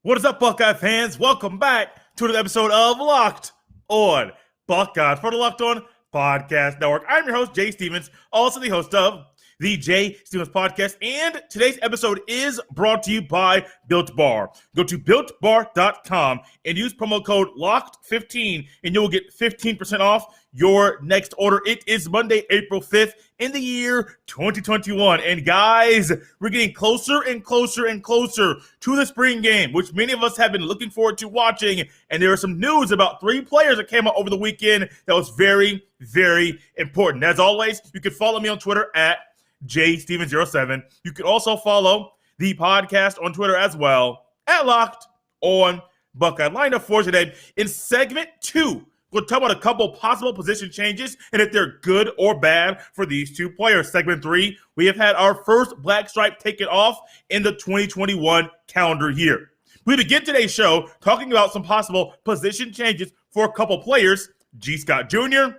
What is up, Buckeye fans? Welcome back to another episode of Locked On Buckeyes for the Locked On Podcast Network. I'm your host, Jay Stevens, also the host of the Jay Stevens Podcast, and today's episode is brought to you by Built Bar. Go to BuiltBar.com and use promo code LOCKED15, and you will get 15% off your next order. It is Monday, April 5th in the year 2021. And guys, we're getting closer and closer and closer to the spring game, which many of us have been looking forward to watching. And there is some news about 3 players that came out over the weekend that was very, very important. As always, you can follow me on Twitter at JStevens07. You can also follow the podcast on Twitter as well at Locked On Buckeye. Lined up for today in segment 2. We'll talk about a couple possible position changes and if they're good or bad for these 2 players. Segment 3, we have had our first black stripe taken off in the 2021 calendar year. We begin today's show talking about some possible position changes for a couple players, G. Scott Jr.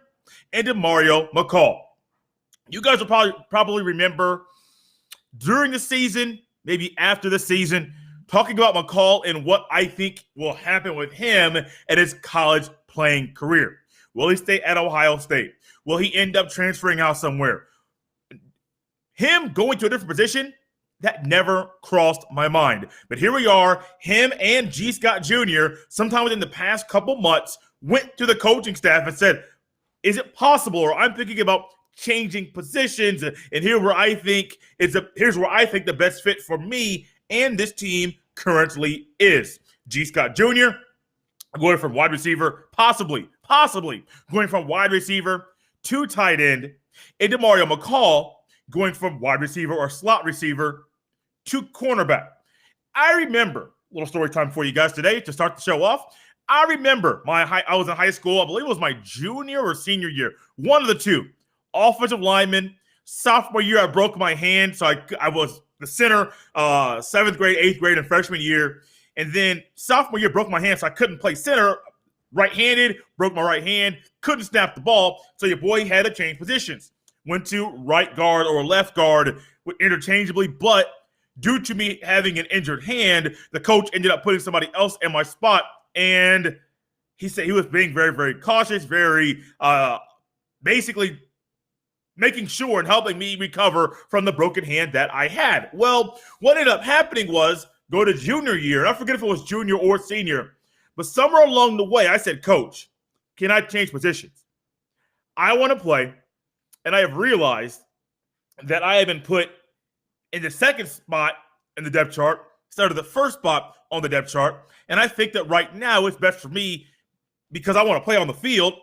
and Demario McCall. You guys will probably remember during the season, maybe after the season, talking about McCall and what I think will happen with him at his college playing career. Will he stay at Ohio State? Will he end up transferring out somewhere? Him going to a different position, that never crossed my mind. But here we are, him and G. Scott Jr., sometime within the past couple months, went to the coaching staff and said, is it possible, or I'm thinking about changing positions, and here's where I think the best fit for me and this team currently is. G. Scott Jr. going from wide receiver, possibly going from wide receiver to tight end, and Demario McCall going from wide receiver or slot receiver to cornerback. I remember, a little story time for you guys today to start the show off. I remember I was in high school, I believe it was my junior or senior year, one of the two. Offensive lineman. Sophomore year, I broke my hand, so I was the center, 7th grade, 8th grade, and freshman year. And then sophomore year, broke my hand, so I couldn't play center. Right-handed, broke my right hand, couldn't snap the ball, so your boy had to change positions. Went to right guard or left guard interchangeably, but due to me having an injured hand, the coach ended up putting somebody else in my spot, and he said he was being very, very cautious, very basically making sure and helping me recover from the broken hand that I had. Well, what ended up happening was go to junior year, and I forget if it was junior or senior, but somewhere along the way, I said, Coach, can I change positions? I want to play, and I have realized that I have been put in the second spot in the depth chart instead of the first spot on the depth chart, and I think that right now it's best for me, because I want to play on the field,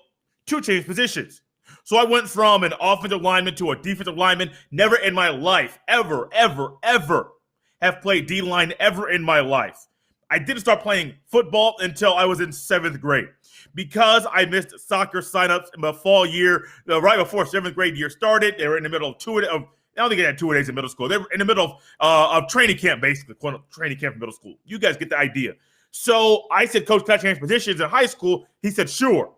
to change positions. So I went from an offensive lineman to a defensive lineman. Never in my life, ever have played D-line ever in my life. I didn't start playing football until I was in 7th grade. Because I missed soccer signups in the fall year, right before 7th grade year started. They were in the middle of I don't think they had 2-a-days in middle school. They were in the middle of training camp, basically, training camp in middle school. You guys get the idea. So I said, Coach, can I change positions in high school? He said, sure.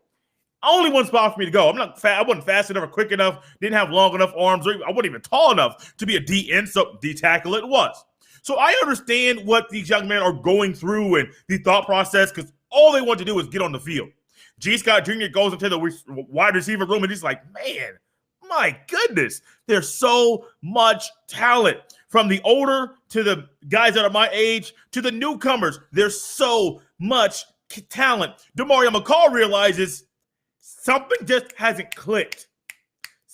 Only one spot for me to go. I wasn't fast enough or quick enough, didn't have long enough arms, or I wasn't even tall enough to be a D-end, so D-tackle it was. So I understand what these young men are going through and the thought process, because all they want to do is get on the field. G. Scott Jr. goes into the wide receiver room, and he's like, man, my goodness, there's so much talent. From the older to the guys that are my age to the newcomers, there's so much talent. Demario McCall realizes something just hasn't clicked.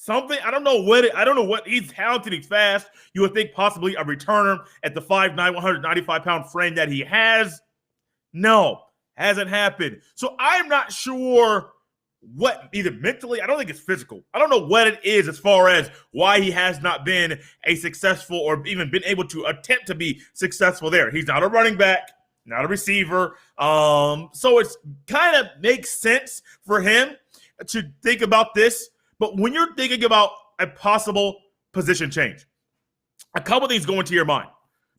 I don't know what he's talented, he's fast. You would think possibly a returner at the 5'9", 195-pound frame that he has. No, hasn't happened. So I'm not sure what, either mentally, I don't think it's physical. I don't know what it is as far as why he has not been a successful or even been able to attempt to be successful there. He's not a running back, not a receiver. So it's kind of makes sense for him to think about this. But when you're thinking about a possible position change, a couple things go into your mind.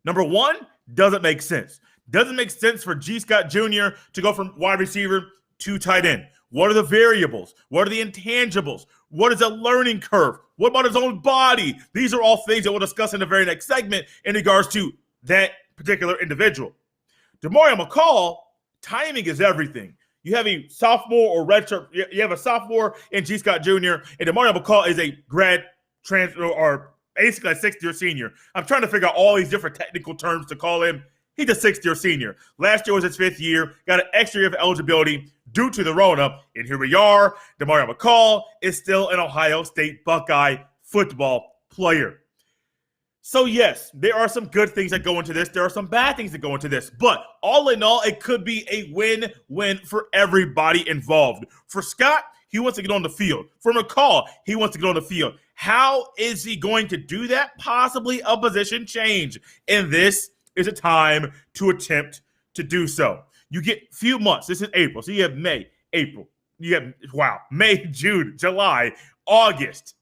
Number one, doesn't make sense. Doesn't make sense for G. Scott Jr. to go from wide receiver to tight end. What are the variables? What are the intangibles? What is a learning curve? What about his own body? These are all things that we'll discuss in the very next segment in regards to that particular individual. Demario McCall, timing is everything. You have a sophomore or redshirt. You have a sophomore in G. Scott Jr., and Demario McCall is a grad transfer or basically a sixth-year senior. I'm trying to figure out all these different technical terms to call him. He's a sixth-year senior. Last year was his fifth year. Got an extra year of eligibility due to the Rona. And here we are. Demario McCall is still an Ohio State Buckeye football player. So, yes, there are some good things that go into this. There are some bad things that go into this. But all in all, it could be a win-win for everybody involved. For Scott, he wants to get on the field. For McCall, he wants to get on the field. How is he going to do that? Possibly a position change. And this is a time to attempt to do so. You get few months. This is April. So you have May, April. You have, May, June, July, August.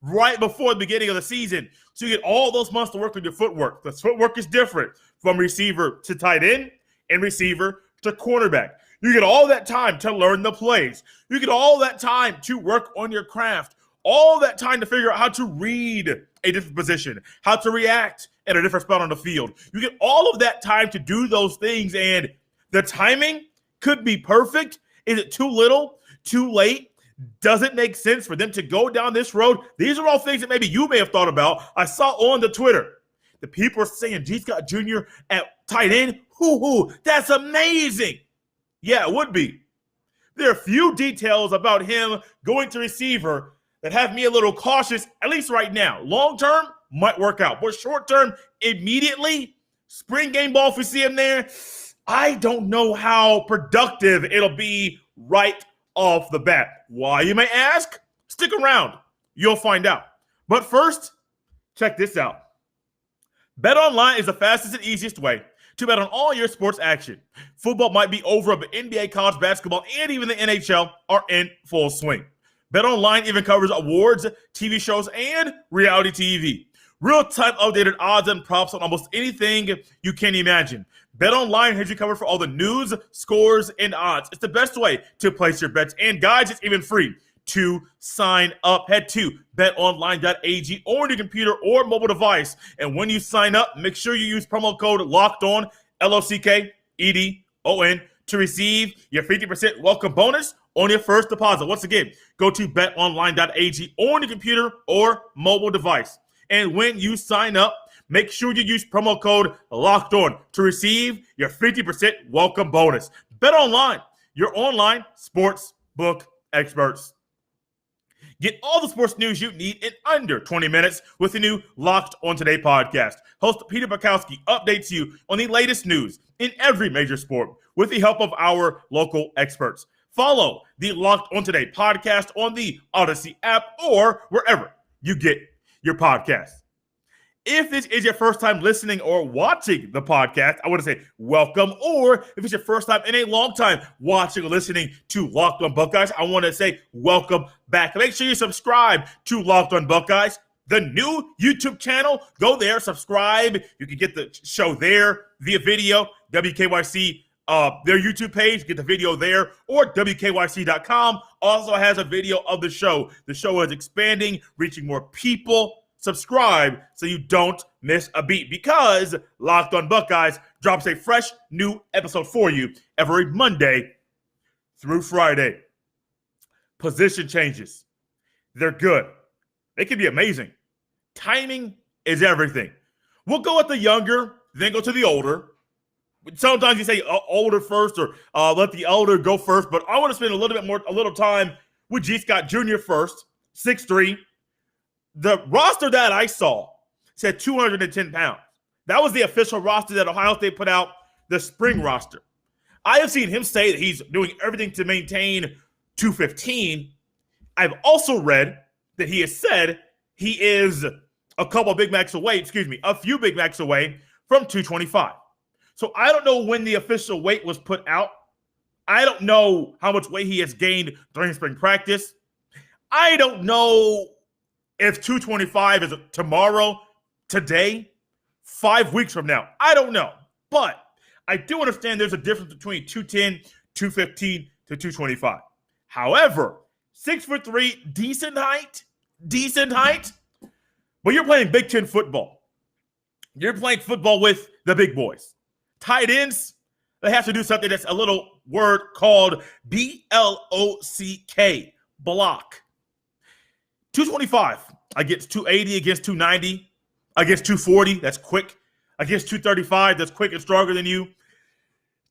Right before the beginning of the season. So you get all those months to work on your footwork. The footwork is different from receiver to tight end and receiver to cornerback. You get all that time to learn the plays. You get all that time to work on your craft. All that time to figure out how to read a different position, how to react at a different spot on the field. You get all of that time to do those things, and the timing could be perfect. Is it too little, too late? Does it make sense for them to go down this road? These are all things that maybe you may have thought about. I saw on the Twitter, the people are saying G. Scott Jr. at tight end. That's amazing. Yeah, it would be. There are a few details about him going to receiver that have me a little cautious, at least right now. Long term, might work out. But short term, immediately, spring game ball, if we see him there, I don't know how productive it'll be right off the bat. Why, you may ask? Stick around. You'll find out. But first, check this out. BetOnline is the fastest and easiest way to bet on all your sports action. Football might be over, but NBA, college basketball, and even the NHL are in full swing. BetOnline even covers awards, TV shows, and reality TV. Real-time updated odds and props on almost anything you can imagine. BetOnline has you covered for all the news, scores, and odds. It's the best way to place your bets. And guys, it's even free to sign up. Head to betonline.ag on your computer or mobile device. And when you sign up, make sure you use promo code LOCKEDON, LOCKEDON, to receive your 50% welcome bonus on your first deposit. Once again, go to betonline.ag on your computer or mobile device. And when you sign up, make sure you use promo code LOCKEDON to receive your 50% welcome bonus. BetOnline, your online sports book experts. Get all the sports news you need in under 20 minutes with the new Locked On Today podcast. Host Peter Bukowski updates you on the latest news in every major sport with the help of our local experts. Follow the Locked On Today podcast on the Odyssey app or wherever you get your podcast. If this is your first time listening or watching the podcast, I want to say welcome. Or if it's your first time in a long time watching or listening to Locked On Buckeyes, I want to say welcome back. Make sure you subscribe to Locked On Buckeyes, the new YouTube channel. Go there, subscribe. You can get the show there via video, WKYC, their YouTube page, get the video there, or WKYC.com also has a video of the show. The show is expanding, reaching more people. Subscribe so you don't miss a beat because Locked On Buckeyes drops a fresh new episode for you every Monday through Friday. Position changes. They're good. They can be amazing. Timing is everything. We'll go with the younger, then go to the older. Sometimes you say older first or let the elder go first, but I want to spend a little time with G. Scott Jr. first, 6'3". The roster that I saw said 210 pounds. That was the official roster that Ohio State put out, the spring roster. I have seen him say that he's doing everything to maintain 215. I've also read that he has said he is a few Big Macs away from 225. So I don't know when the official weight was put out. I don't know how much weight he has gained during spring practice. I don't know if 225 is tomorrow, today, 5 weeks from now. I don't know. But I do understand there's a difference between 210, 215 to 225. However, 6'3", decent height. But you're playing Big Ten football. You're playing football with the big boys. Tight ends, they have to do something that's a little word called BLOCK, block. 225 against 280, against 290, against 240, that's quick. Against 235, that's quick and stronger than you.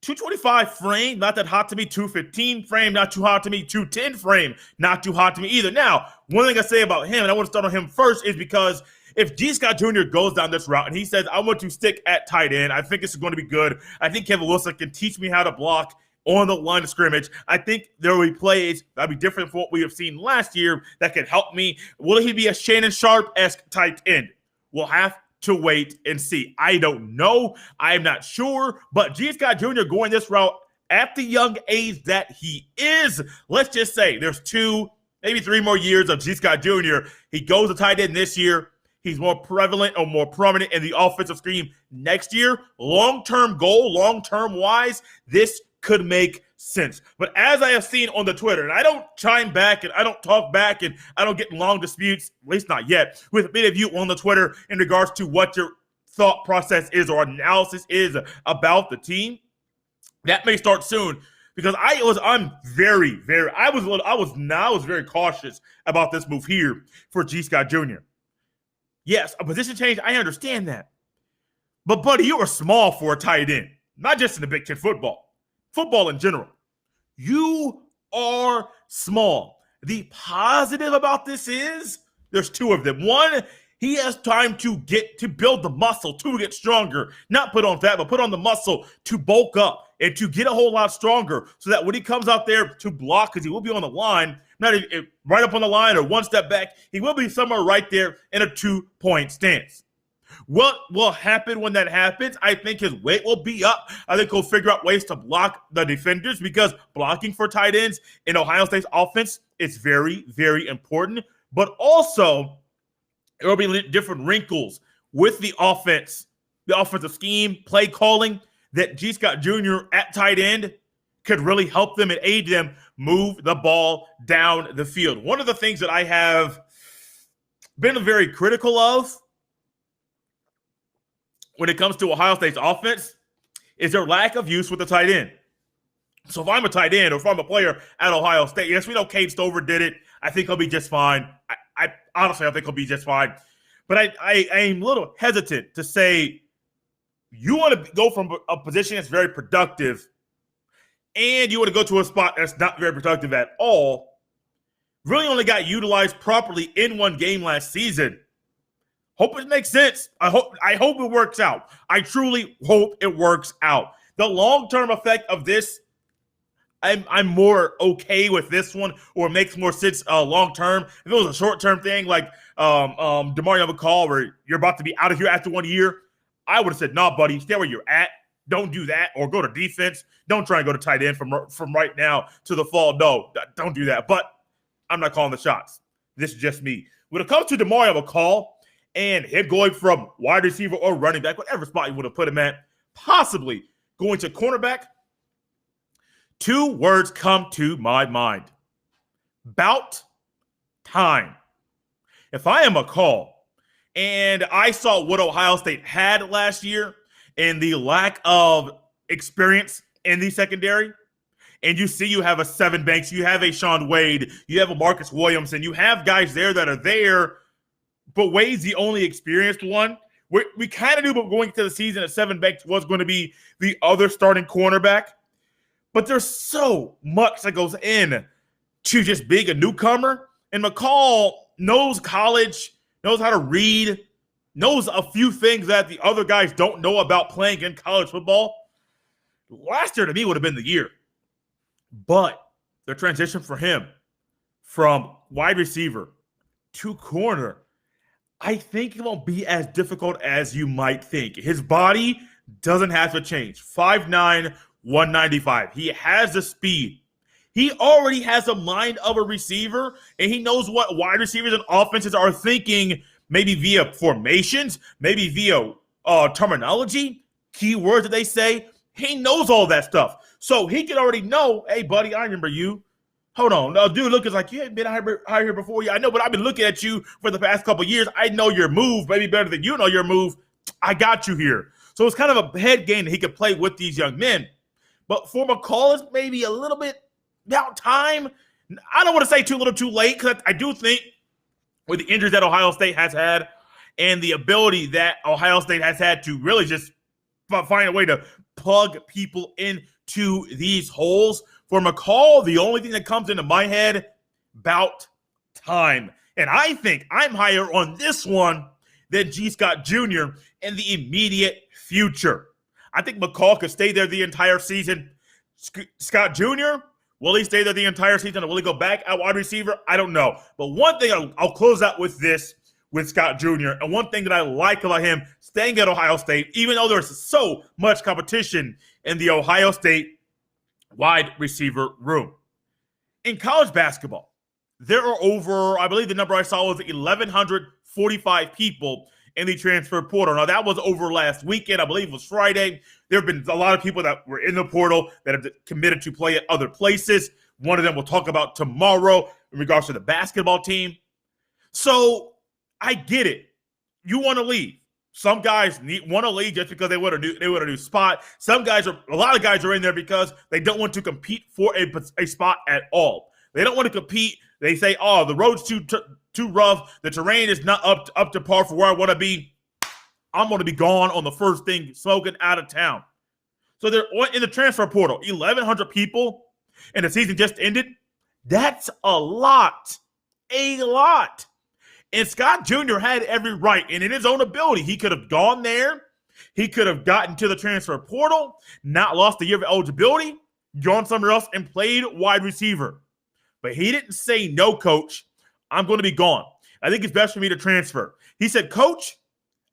225 frame, not that hot to me. 215 frame, not too hot to me. 210 frame, not too hot to me either. Now, one thing I say about him, and I want to start on him first, is because if G. Scott Jr. goes down this route and he says, I want to stick at tight end, I think this is going to be good. I think Kevin Wilson can teach me how to block on the line of scrimmage. I think there will be plays that'll be different from what we have seen last year that can help me. Will he be a Shannon Sharp-esque tight end? We'll have to wait and see. I don't know. I am not sure. But G. Scott Jr. going this route at the young age that he is, let's just say there's 2, maybe 3 more years of G. Scott Jr. He goes to tight end this year. He's more prevalent or more prominent in the offensive scheme next year. Long-term goal, long-term wise, this could make sense. But as I have seen on the Twitter, and I don't chime back and I don't talk back and I don't get in long disputes, at least not yet, with many of you on the Twitter in regards to what your thought process is or analysis is about the team. That may start soon because I was very cautious about this move here for G. Scott Jr. Yes, a position change, I understand that. But buddy, you are small for a tight end, not just in the Big Ten football in general. You are small. The positive about this is there's 2 of them. One, he has time to build the muscle to get stronger, not put on fat, but put on the muscle to bulk up and to get a whole lot stronger so that when he comes out there to block, because he will be on the line, not right up on the line or one step back, he will be somewhere right there in a 2-point stance. What will happen when that happens? I think his weight will be up. I think he'll figure out ways to block the defenders because blocking for tight ends in Ohio State's offense is very, very important. But also, there will be different wrinkles with the offense, the offensive scheme, play calling that G. Scott Jr. at tight end could really help them and aid them move the ball down the field. One of the things that I have been very critical of when it comes to Ohio State's offense is their lack of use with the tight end. So if I'm a tight end or if I'm a player at Ohio State, yes, we know Cade Stover did it. I think he'll be just fine. I honestly think he'll be just fine. But I am a little hesitant to say you want to go from a position that's very productive and you want to go to a spot that's not very productive at all. Really only got utilized properly in one game last season. Hope it makes sense. I hope it works out. I truly hope it works out. The long-term effect of this, I'm more okay with this one, or it makes more sense long-term. If it was a short-term thing like Demario McCall, where you're about to be out of here after 1 year, I would have said, nah, buddy, stay where you're at. Don't do that, or go to defense. Don't try and go to tight end from right now to the fall. No, don't do that. But I'm not calling the shots. This is just me. When it comes to Demario McCall, and him going from wide receiver or running back, whatever spot you would have put him at, possibly going to cornerback, 2 words come to my mind. Bout time. If I am McCall and I saw what Ohio State had last year and the lack of experience in the secondary, and you have a Sevyn Banks, you have a Shaun Wade, you have a Marcus Williams, and you have guys there that are there, but Wade's the only experienced one. We kind of knew going into the season that Sevyn Banks was going to be the other starting cornerback. But there's so much that goes in to just being a newcomer. And McCall knows college, knows how to read, knows a few things that the other guys don't know about playing in college football. Last year to me would have been the year. But the transition for him from wide receiver to corner, I think it won't be as difficult as you might think. His body doesn't have to change. 5'9", 195. He has the speed. He already has a mind of a receiver, and he knows what wide receivers and offenses are thinking, maybe via formations, maybe via terminology, keywords that they say. He knows all that stuff. So he can already know, hey, buddy, I remember you. Hold on. No, dude, look, it's like you haven't been out here before. Yeah, I know, but I've been looking at you for the past couple of years. I know your move, maybe better than you know your move. I got you here. So it's kind of a head game that he could play with these young men. But for McCall, it's maybe a little bit about time. I don't want to say too little too late, because I do think with the injuries that Ohio State has had and the ability that Ohio State has had to really just find a way to plug people into these holes, for McCall, the only thing that comes into my head, about time. And I think I'm higher on this one than G. Scott Jr. in the immediate future. I think McCall could stay there the entire season. Scott Jr., will he stay there the entire season, or will he go back at wide receiver? I don't know. But one thing, I'll close out with this with Scott Jr., and one thing that I like about him staying at Ohio State, even though there's so much competition in the Ohio State wide receiver room. In college basketball, there are over, I believe the number I saw was 1,145 people in the transfer portal. Now, that was over last weekend. I believe it was Friday. There have been a lot of people that were in the portal that have committed to play at other places. One of them we'll talk about tomorrow in regards to the basketball team. So I get it. You want to leave. Some guys want to leave just because they want a new spot. A lot of guys are in there because they don't want to compete for a spot at all. They don't want to compete. They say, "Oh, the road's too rough. The terrain is not up to par for where I want to be. I'm going to be gone on the first thing, smoking out of town." So they're in the transfer portal. 1,100 people, and the season just ended. That's a lot. A lot. And Scott Jr. had every right, and in his own ability, he could have gone there. He could have gotten to the transfer portal, not lost a year of eligibility, gone somewhere else, and played wide receiver. But he didn't say, "No, coach, I'm going to be gone. I think it's best for me to transfer." He said, "Coach,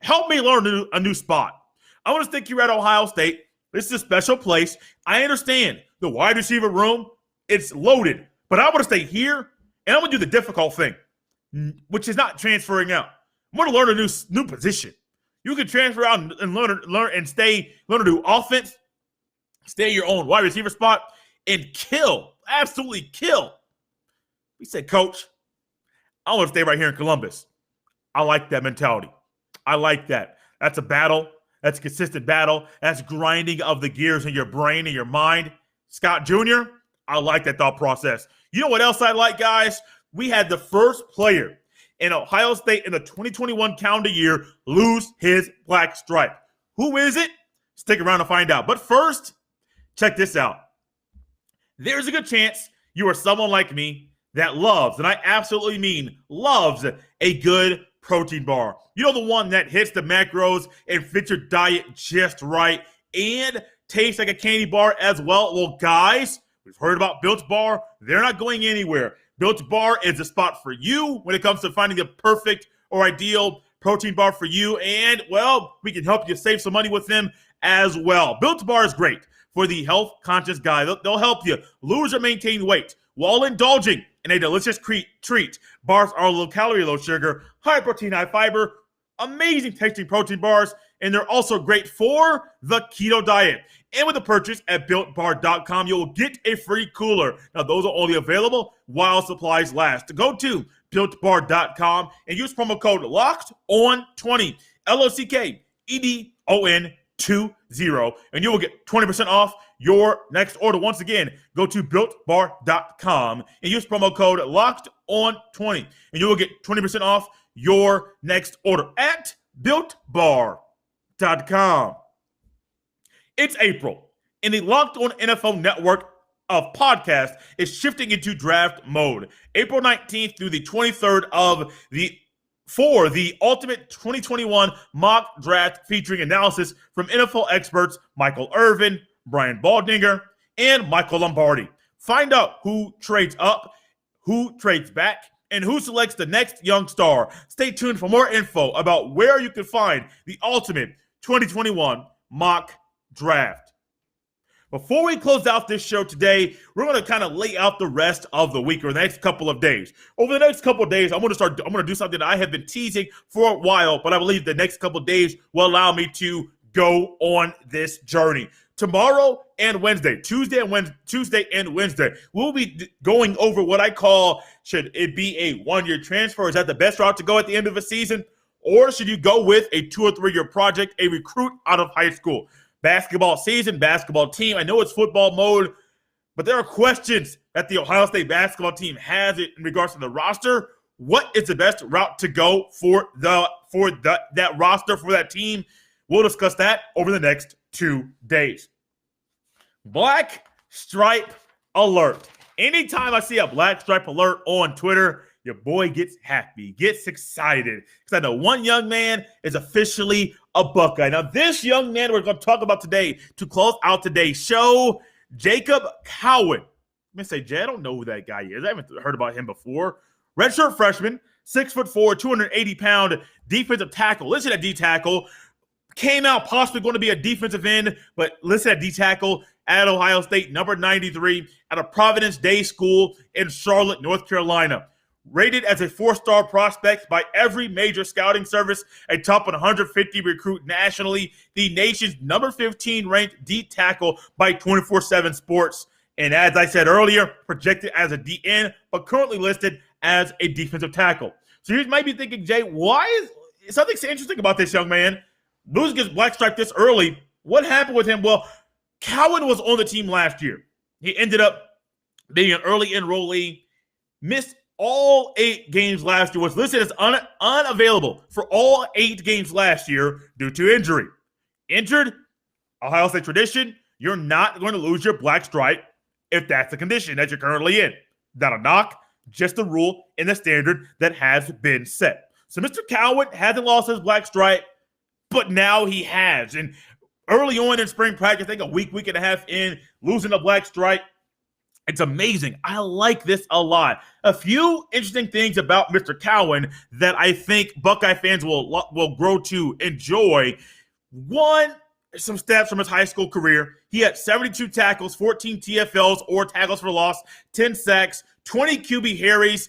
help me learn a new spot. I want to stick here at Ohio State. This is a special place. I understand the wide receiver room, it's loaded, but I want to stay here, and I'm going to do the difficult thing, which is not transferring out. I'm going to learn a new position. You can transfer out and learn a new offense, stay in your own wide receiver spot, and absolutely kill." He said, "Coach, I want to stay right here in Columbus." I like that mentality. I like that. That's a battle. That's a consistent battle. That's grinding of the gears in your brain and your mind. Scott Jr., I like that thought process. You know what else I like, guys? We had the first player in Ohio State in the 2021 calendar year lose his black stripe. Who is it? Stick around to find out. But first, check this out. There's a good chance you are someone like me that loves, and I absolutely mean loves, a good protein bar. You know, the one that hits the macros and fits your diet just right and tastes like a candy bar as well. Well, guys, we've heard about Built Bar. They're not going anywhere. Built Bar is the spot for you when it comes to finding the perfect or ideal protein bar for you. And, well, we can help you save some money with them as well. Built Bar is great for the health-conscious guy. They'll help you lose or maintain weight while indulging in a delicious treat. Bars are low calorie, low sugar, high protein, high fiber, amazing tasting protein bars, and they're also great for the keto diet. And with a purchase at BuiltBar.com, you'll get a free cooler. Now, those are only available while supplies last. Go to BuiltBar.com and use promo code LOCKEDON20, LOCKEDON20, and you will get 20% off your next order. Once again, go to BuiltBar.com and use promo code LOCKEDON20, and you will get 20% off your next order at BuiltBar.com. It's April, and the Locked On NFL network of podcasts is shifting into draft mode. April 19th through the 23rd for the Ultimate 2021 mock draft featuring analysis from NFL experts Michael Irvin, Brian Baldinger, and Michael Lombardi. Find out who trades up, who trades back, and who selects the next young star. Stay tuned for more info about where you can find the Ultimate 2021 mock draft. Before we close out this show today, we're going to kind of lay out the rest of the week or the next couple of days. Over the next couple of days, I'm going to do something that I have been teasing for a while, but I believe the next couple of days will allow me to go on this journey. Tomorrow and Wednesday, Tuesday and Wednesday, we'll be going over what I call, should it be a one-year transfer? Is that the best route to go at the end of a season? Or should you go with a 2 or 3 year project, a recruit out of high school? basketball season, basketball team. I know it's football mode, but there are questions that the Ohio State basketball team has in regards to the roster. What is the best route to go for that roster, for that team? We'll discuss that over the next 2 days. Black stripe alert. Anytime I see a black stripe alert on Twitter, your boy gets happy, gets excited, because I know one young man is officially a Buckeye. Now, this young man we're going to talk about today to close out today's show, Jacob Cowan. Let me say, Jay, I don't know who that guy is. I haven't heard about him before. Redshirt freshman, 6'4", 280-pound defensive tackle. Listed at D tackle. Came out possibly going to be a defensive end, but listed at D tackle at Ohio State, number 93, at a Providence Day School in Charlotte, North Carolina. Rated as a 4-star prospect by every major scouting service, a top 150 recruit nationally, the nation's number 15 ranked D tackle by 24/7 Sports. And as I said earlier, projected as a DN, but currently listed as a defensive tackle. So you might be thinking, Jay, why is something so interesting about this young man? Losing his black stripe this early. What happened with him? Well, Cowan was on the team last year. He ended up being an early enrollee, missed all 8 games last year, was listed as unavailable for all 8 games last year due to injury. Injured, Ohio State tradition, you're not going to lose your black stripe if that's the condition that you're currently in. Not a knock, just the rule and the standard that has been set. So Mr. Cowan hasn't lost his black stripe, but now he has. And early on in spring practice, I think a week and a half in, losing the black stripe, it's amazing. I like this a lot. A few interesting things about Mr. Cowan that I think Buckeye fans will grow to enjoy. One, some stats from his high school career. He had 72 tackles, 14 TFLs or tackles for loss, 10 sacks, 20 QB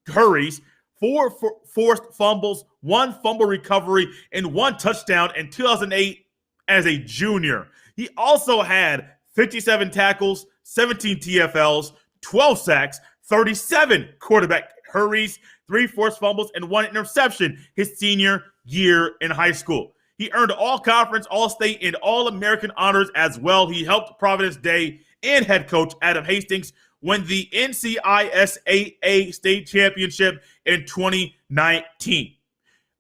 hurries, 4 forced fumbles, 1 fumble recovery, and 1 touchdown in 2008 as a junior. He also had 57 tackles, 17 TFLs, 12 sacks, 37 quarterback hurries, 3 forced fumbles, and 1 interception his senior year in high school. He earned all-conference, all-state, and all-American honors as well. He helped Providence Day and head coach Adam Hastings win the NCISAA state championship in 2019.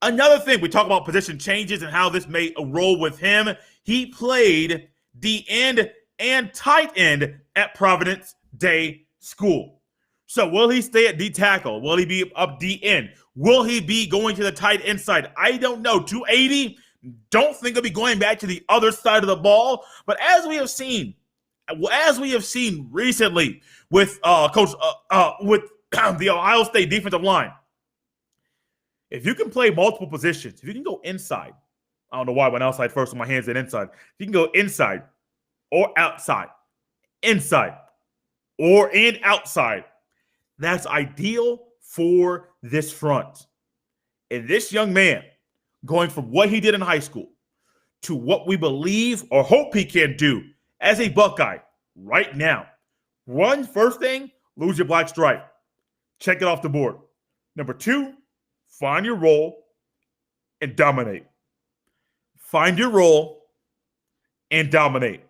Another thing, we talk about position changes and how this may roll with him. He played the end and tight end at Providence Day School. So will he stay at D tackle? Will he be up D end? Will he be going to the tight end side? I don't know. 280, don't think he'll be going back to the other side of the ball. But as we have seen recently with with the Ohio State defensive line, if you can play multiple positions, if you can go inside, I don't know why I went outside first with my hands and inside. If you can go inside or outside, inside or and outside, that's ideal for this front. And this young man, going from what he did in high school to what we believe or hope he can do as a Buckeye right now. One, first thing, lose your black stripe. Check it off the board. Number 2, find your role and dominate. Find your role and dominate.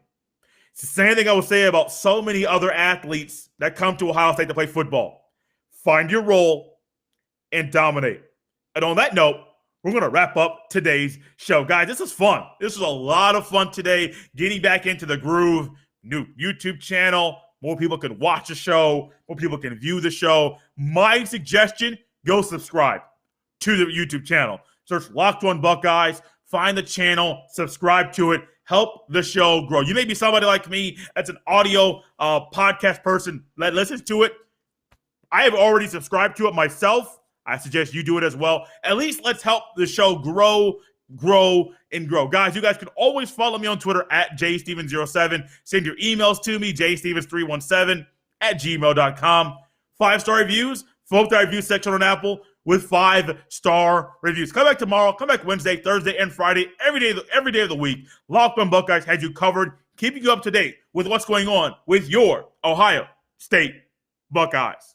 It's the same thing I would say about so many other athletes that come to Ohio State to play football. Find your role and dominate. And on that note, we're going to wrap up today's show. Guys, this was fun. This was a lot of fun today, getting back into the groove. New YouTube channel. More people can watch the show. More people can view the show. My suggestion, go subscribe to the YouTube channel. Search Locked On Buckeyes. Find the channel. Subscribe to it. Help the show grow. You may be somebody like me that's an audio podcast person that listens to it. I have already subscribed to it myself. I suggest you do it as well. At least let's help the show grow. Guys, you guys can always follow me on Twitter at jstevens07. Send your emails to me, jstevens317@gmail.com. 5-star reviews, fill up the review section on Apple with 5-star reviews. Come back tomorrow, come back Wednesday, Thursday, and Friday, every day of the week. Locked On Buckeyes has you covered, keeping you up to date with what's going on with your Ohio State Buckeyes.